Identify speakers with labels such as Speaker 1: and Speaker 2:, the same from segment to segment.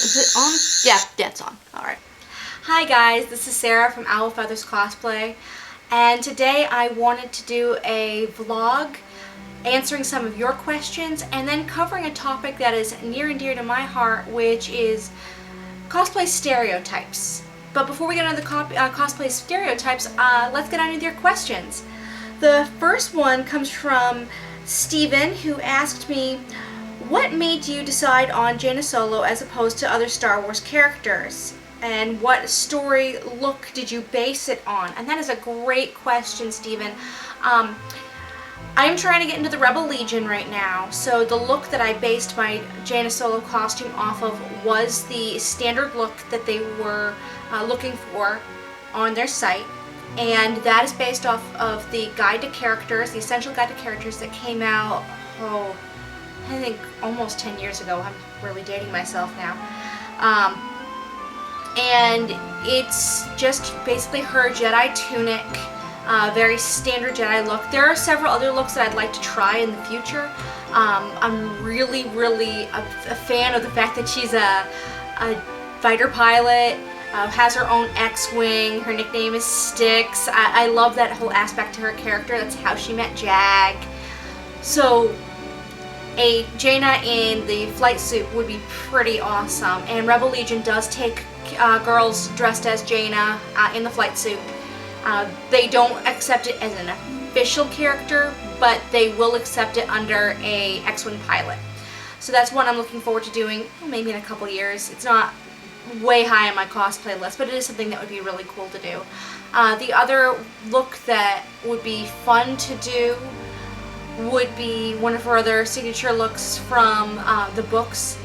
Speaker 1: Is it on? Yeah, it's on. Alright. Hi guys, this is Sarah from Owl Feathers Cosplay, and today I wanted to do a vlog answering some of your questions and then covering a topic that is near and dear to my heart, which is cosplay stereotypes. But before we get into the cosplay stereotypes, let's get on with your questions. The first one comes from Steven, who asked me, what made you decide on Jaina Solo as opposed to other Star Wars characters? And what story look did you base it on? And that is a great question, Steven. I'm trying to get into the Rebel Legion right now, so the look that I based my Jaina Solo costume off of was the standard look that they were looking for on their site. And that is based off of the guide to characters, the essential guide to characters that came out, I think almost 10 years ago. I'm really dating myself now. And it's just basically her Jedi tunic, very standard Jedi look. There are several other looks that I'd like to try in the future. I'm really a fan of the fact that she's a fighter pilot, has her own X-Wing, her nickname is Styx. I love that whole aspect to her character. That's how she met Jag. So a Jaina in the flight suit would be pretty awesome, and Rebel Legion does take girls dressed as Jaina in the flight suit. They don't accept it as an official character, but they will accept it under a X-Wing pilot. So that's one I'm looking forward to doing, maybe in a couple years. It's not way high on my cosplay list, but it is something that would be really cool to do. The other look that would be fun to do would be one of her other signature looks from the books.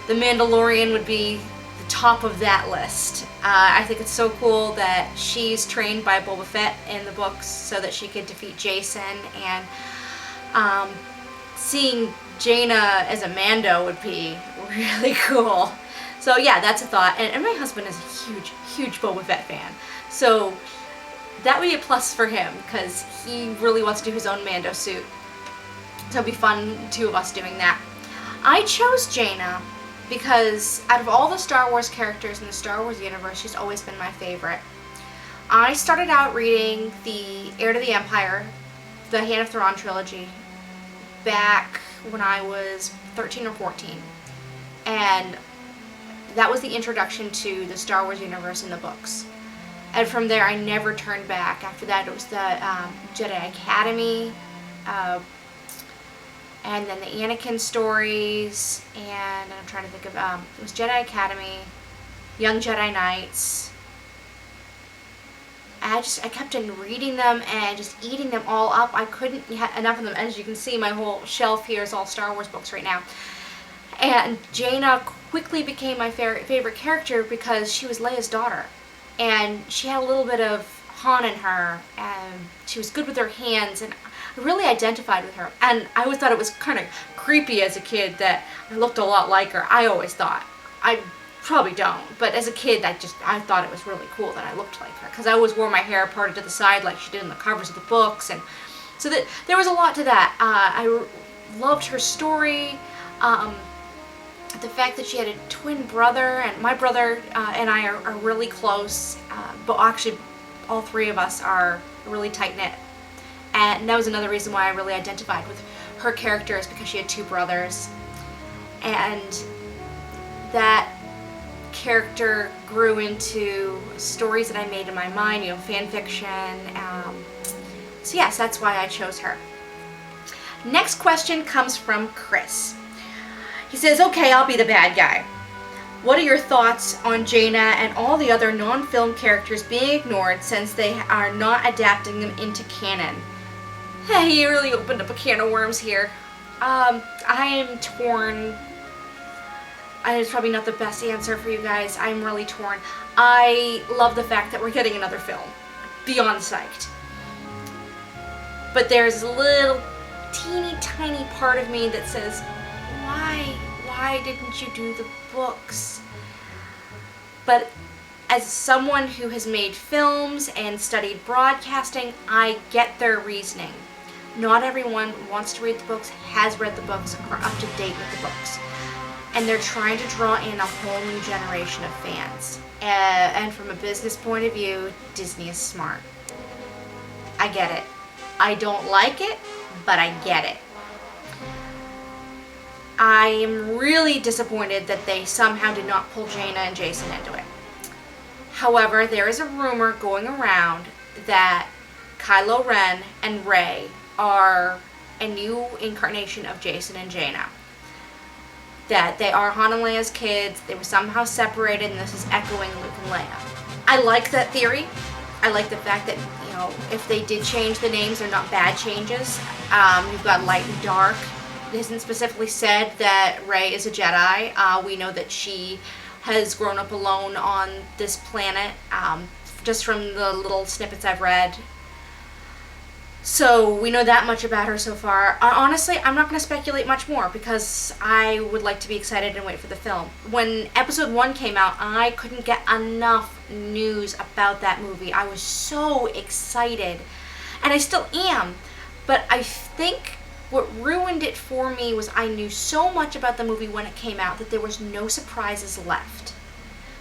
Speaker 1: The Mandalorian would be the top of that list. I think it's so cool that she's trained by Boba Fett in the books so that she could defeat Jason, and seeing Jaina as a Mando would be really cool. So yeah, that's a thought. And my husband is a huge Boba Fett fan. So that would be a plus for him, because he really wants to do his own Mando suit. So it'd be fun, two of us doing that. I chose Jaina because out of all the Star Wars characters in the Star Wars universe, she's always been my favorite. I started out reading the Heir to the Empire, the Hand of Thrawn trilogy, back when I was 13 or 14. And that was the introduction to the Star Wars universe in the books. And from there, I never turned back. After that, it was the Jedi Academy, and then the Anakin stories, and I'm trying to think of, it was Jedi Academy, Young Jedi Knights. I kept on reading them and just eating them all up. I couldn't get enough of them. As you can see, my whole shelf here is all Star Wars books right now. And Jaina quickly became my favorite character because she was Leia's daughter. And she had a little bit of Han in her, and she was good with her hands, and I really identified with her. And I always thought it was kind of creepy as a kid that I looked a lot like her. I always thought. I probably don't, but as a kid, I thought it was really cool that I looked like her, because I always wore my hair parted to the side like she did in the covers of the books, and so that there was a lot to that. I loved her story. The fact that she had a twin brother, and my brother and I are really close, but actually all three of us are really tight-knit. And that was another reason why I really identified with her character, is because she had two brothers. And that character grew into stories that I made in my mind, you know, fan fiction. So yes, that's why I chose her. Next question comes from Chris. He says, okay, I'll be the bad guy. What are your thoughts on Jaina and all the other non-film characters being ignored since they are not adapting them into canon? Hey, you really opened up a can of worms here. I am torn. It's probably not the best answer for you guys. I'm really torn. I love the fact that we're getting another film. Beyond psyched. But there's a little teeny tiny part of me that says, why didn't you do the books? But as someone who has made films and studied broadcasting, I get their reasoning. Not everyone wants to read the books, has read the books, or up to date with the books. and they're trying to draw in a whole new generation of fans. And from a business point of view, Disney is smart. I get it. I don't like it, but I get it. I am really disappointed that they somehow did not pull Jaina and Jason into it. However, there is a rumor going around that Kylo Ren and Rey are a new incarnation of Jason and Jaina. That they are Han and Leia's kids, they were somehow separated, and this is echoing Luke and Leia. I like that theory. I like the fact that, if they did change the names, they're not bad changes. You've got light and dark. It isn't specifically said that Rey is a Jedi. We know that she has grown up alone on this planet, just from the little snippets I've read. So we know that much about her so far. Honestly, I'm not going to speculate much more because I would like to be excited and wait for the film. When episode 1 came out, I couldn't get enough news about that movie. I was so excited, and I still am, but I think what ruined it for me was I knew so much about the movie when it came out that there was no surprises left.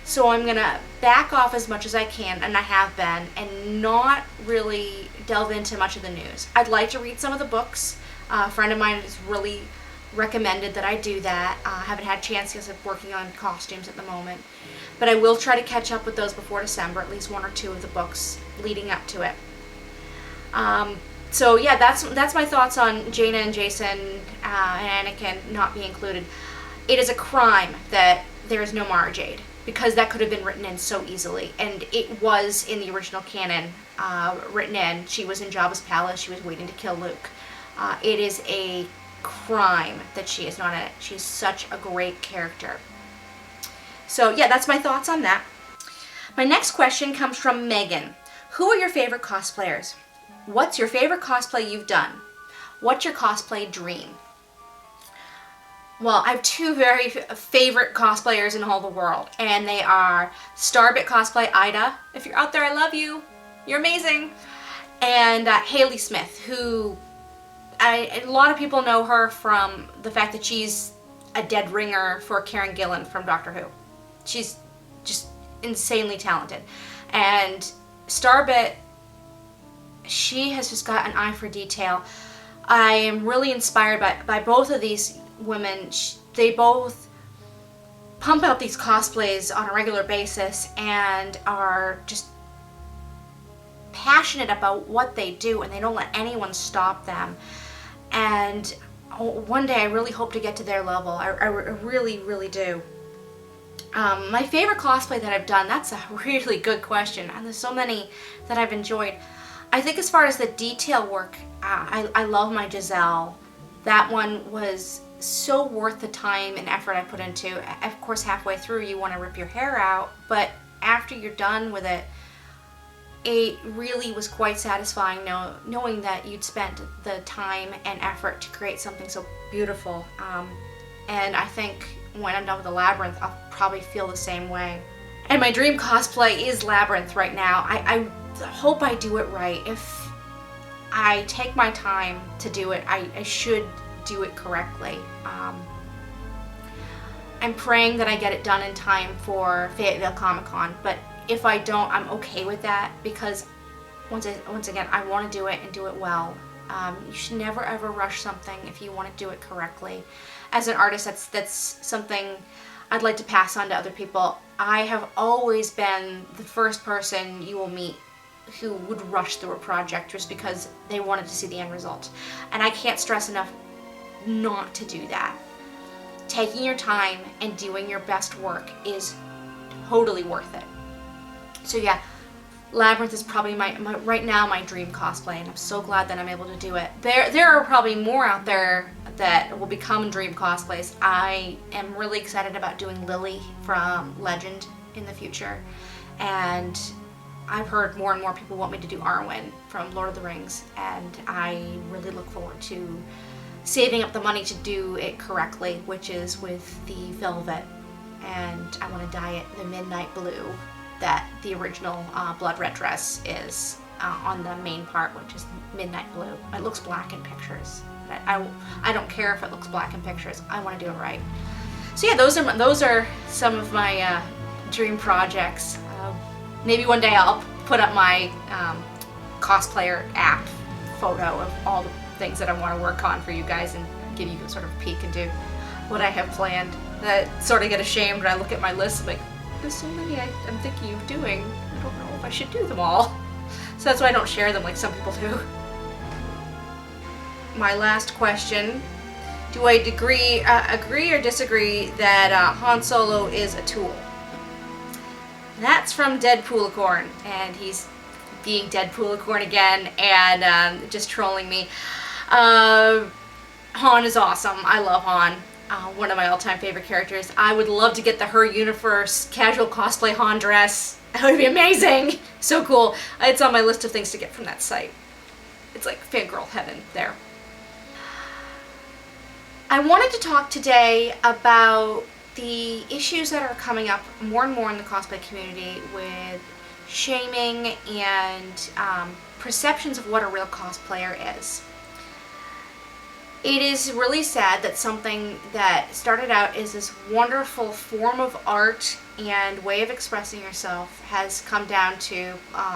Speaker 1: So I'm going to back off as much as I can, and I have been, and not really delve into much of the news. I'd like to read some of the books. A friend of mine has really recommended that I do that. I haven't had a chance because I'm working on costumes at the moment. But I will try to catch up with those before December, at least 1 or 2 of the books leading up to it. So yeah, that's my thoughts on Jaina and Jason and Anakin not being included. It is a crime that there is no Mara Jade, because that could have been written in so easily, and it was in the original canon written in. She was in Jabba's palace. She was waiting to kill Luke. It is a crime that she is not in it. She's such a great character. So yeah, that's my thoughts on that. My next question comes from Megan. Who are your favorite cosplayers? What's your favorite cosplay you've done? What's your cosplay dream? Well, I have 2 very favorite cosplayers in all the world, and they are Starbit Cosplay Ida. If you're out there, I love you. You're amazing. And Haley Smith, who a lot of people know her from the fact that she's a dead ringer for Karen Gillan from Doctor Who. She's just insanely talented. And Starbit, she has just got an eye for detail. I am really inspired by both of these women. They both pump out these cosplays on a regular basis and are just passionate about what they do, and they don't let anyone stop them. And one day I really hope to get to their level. I really, really do. My favorite cosplay that I've done, that's a really good question, and there's so many that I've enjoyed. I think as far as the detail work, I love my Giselle. That one was so worth the time and effort I put into. Of course, halfway through you want to rip your hair out, but after you're done with it, it really was quite satisfying knowing that you'd spent the time and effort to create something so beautiful. And I think when I'm done with the Labyrinth, I'll probably feel the same way. And my dream cosplay is Labyrinth right now. I hope I do it right. If I take my time to do it, I should do it correctly. I'm praying that I get it done in time for Fayetteville Comic-Con, but if I don't, I'm okay with that, because once again, I want to do it and do it well. You should never ever rush something if you want to do it correctly. As an artist, that's something I'd like to pass on to other people. I have always been the first person you will meet who would rush through a project just because they wanted to see the end result. And I can't stress enough not to do that. Taking your time and doing your best work is totally worth it. So yeah, Labyrinth is probably my right now my dream cosplay, and I'm so glad that I'm able to do it. There are probably more out there that will become dream cosplays. I am really excited about doing Lily from Legend in the future, and I've heard more and more people want me to do Arwen from Lord of the Rings, and I really look forward to saving up the money to do it correctly, which is with the velvet, and I want to dye it the midnight blue that the original blood red dress is on the main part, which is midnight blue. It looks black in pictures, but I don't care if it looks black in pictures. I want to do it right. So yeah, those are some of my dream projects. Maybe one day I'll put up my cosplayer app photo of all the things that I want to work on for you guys and give you sort of a peek into what I have planned. I sort of get ashamed when I look at my list, like, there's so many I'm thinking of doing. I don't know if I should do them all. So that's why I don't share them like some people do. My last question. Do I agree or disagree that Han Solo is a tool? That's from Deadpoolicorn, and he's being Deadpoolicorn again and just trolling me. Han is awesome. I love Han. One of my all-time favorite characters. I would love to get the Her Universe casual cosplay Han dress. That would be amazing. So cool. It's on my list of things to get from that site. It's like fangirl heaven there. I wanted to talk today about the issues that are coming up more and more in the cosplay community with shaming and perceptions of what a real cosplayer is. It is really sad that something that started out as this wonderful form of art and way of expressing yourself has come down to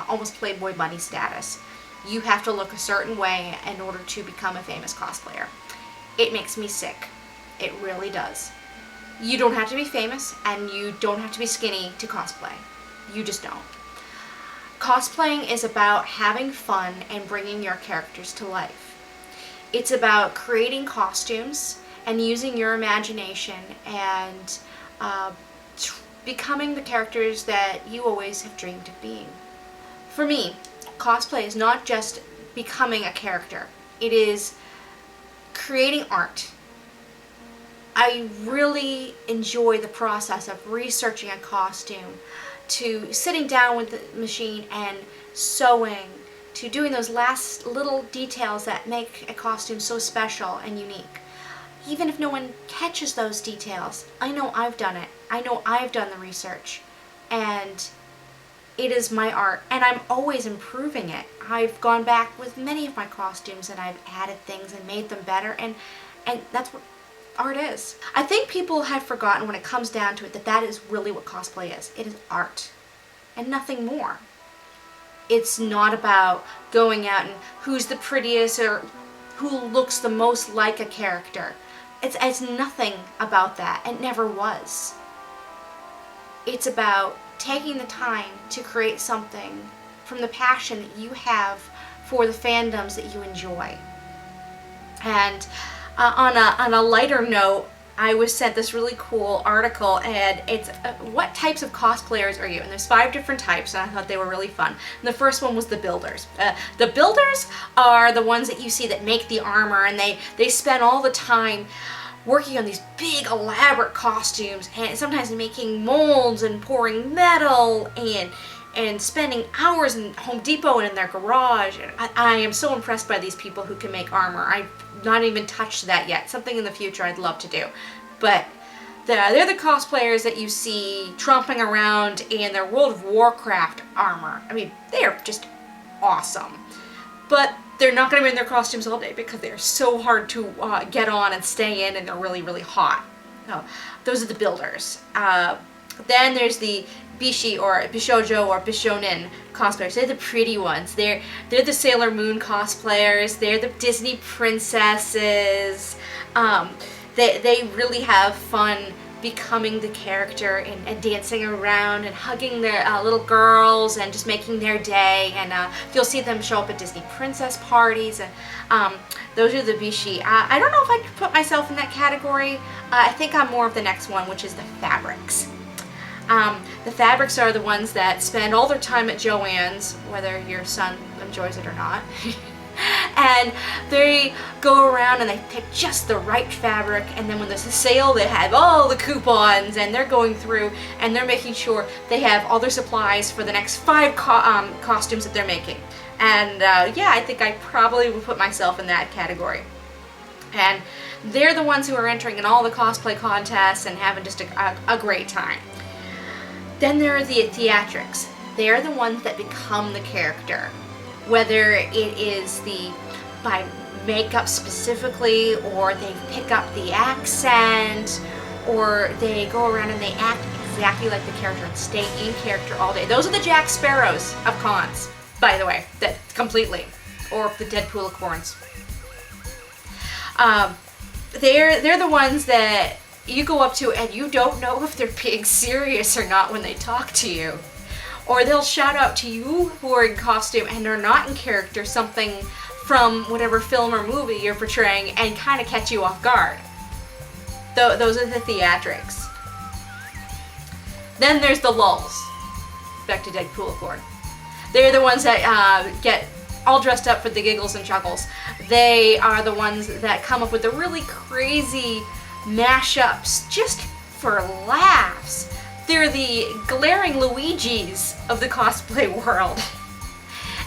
Speaker 1: almost Playboy bunny status. You have to look a certain way in order to become a famous cosplayer. It makes me sick. It really does. You don't have to be famous and you don't have to be skinny to cosplay. You just don't. Cosplaying is about having fun and bringing your characters to life. It's about creating costumes and using your imagination and becoming the characters that you always have dreamed of being. For me, cosplay is not just becoming a character. It is creating art. I really enjoy the process of researching a costume, to sitting down with the machine and sewing, to doing those last little details that make a costume so special and unique. Even if no one catches those details, I know I've done it. I know I've done the research. And it is my art. And I'm always improving it. I've gone back with many of my costumes and I've added things and made them better. And that's what art is. I think people have forgotten when it comes down to it that that is really what cosplay is. It is art. And nothing more. It's not about going out and who's the prettiest or who looks the most like a character. It's nothing about that. It never was. It's about taking the time to create something from the passion that you have for the fandoms that you enjoy. And on a lighter note, I was sent this really cool article, and it's what types of cosplayers are you? And there's 5 different types, and I thought they were really fun. And the first one was the builders. The builders are the ones that you see that make the armor, and they spend all the time working on these big elaborate costumes, and sometimes making molds and pouring metal and spending hours in Home Depot and in their garage. And I am so impressed by these people who can make armor. I've not even touched that yet. Something in the future I'd love to do. But they're the cosplayers that you see tromping around in their World of Warcraft armor. I mean, they are just awesome. But they're not going to be in their costumes all day because they're so hard to get on and stay in, and they're really, really hot. So, those are the builders. Then there's the Bishi or Bishojo or Bishonen cosplayers. They're the pretty ones. They're the Sailor Moon cosplayers. They're the Disney princesses. They really have fun becoming the character and dancing around and hugging their little girls and just making their day. And you'll see them show up at Disney princess parties. And those are the Bishi. I don't know if I could put myself in that category. I think I'm more of the next one, which is the fabrics. The fabrics are the ones that spend all their time at Joann's, whether your son enjoys it or not. And they go around and they pick just the right fabric, and then when there's a sale they have all the coupons, and they're going through and they're making sure they have all their supplies for the next 5 costumes that they're making. And yeah, I think I probably would put myself in that category. And they're the ones who are entering in all the cosplay contests and having just a great time. Then there are the theatrics. They're the ones that become the character. Whether it is by makeup specifically, or they pick up the accent, or they go around and they act exactly like the character and stay in character all day. Those are the Jack Sparrows of cons, by the way, that completely, or the Deadpoolicorns. They're the ones that you go up to and you don't know if they're being serious or not when they talk to you. Or they'll shout out to you who are in costume and are not in character something from whatever film or movie you're portraying and kind of catch you off guard. Those are the theatrics. Then there's the lulz. Back to Deadpoolicorn. They're the ones that get all dressed up for the giggles and chuckles. They are the ones that come up with the really crazy mashups just for laughs. They're the glaring Luigis of the cosplay world.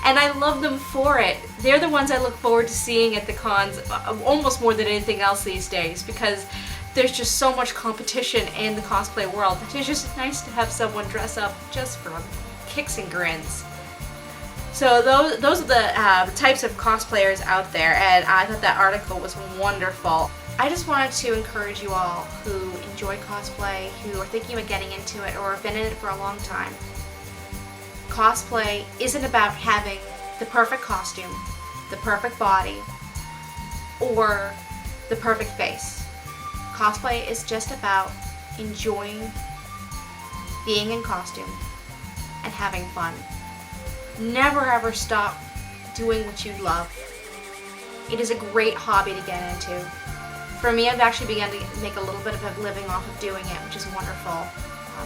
Speaker 1: And I love them for it. They're the ones I look forward to seeing at the cons almost more than anything else these days, because there's just so much competition in the cosplay world that it's just nice to have someone dress up just for kicks and grins. So those are the types of cosplayers out there, and I thought that article was wonderful. I just wanted to encourage you all who enjoy cosplay, who are thinking about getting into it, or have been in it for a long time. Cosplay isn't about having the perfect costume, the perfect body, or the perfect face. Cosplay is just about enjoying being in costume and having fun. Never ever stop doing what you love. It is a great hobby to get into. For me, I've actually begun to make a little bit of a living off of doing it, which is wonderful.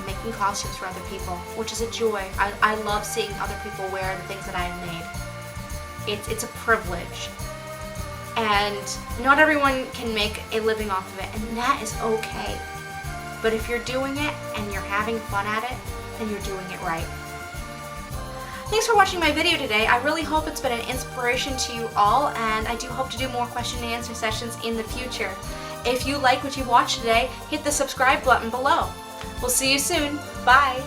Speaker 1: Making costumes for other people, which is a joy. I love seeing other people wear the things that I have made. It's a privilege. And not everyone can make a living off of it, and that is okay. But if you're doing it and you're having fun at it, then you're doing it right. Thanks for watching my video today. I really hope it's been an inspiration to you all, and I do hope to do more question and answer sessions in the future. If you like what you watched today, hit the subscribe button below. We'll see you soon. Bye!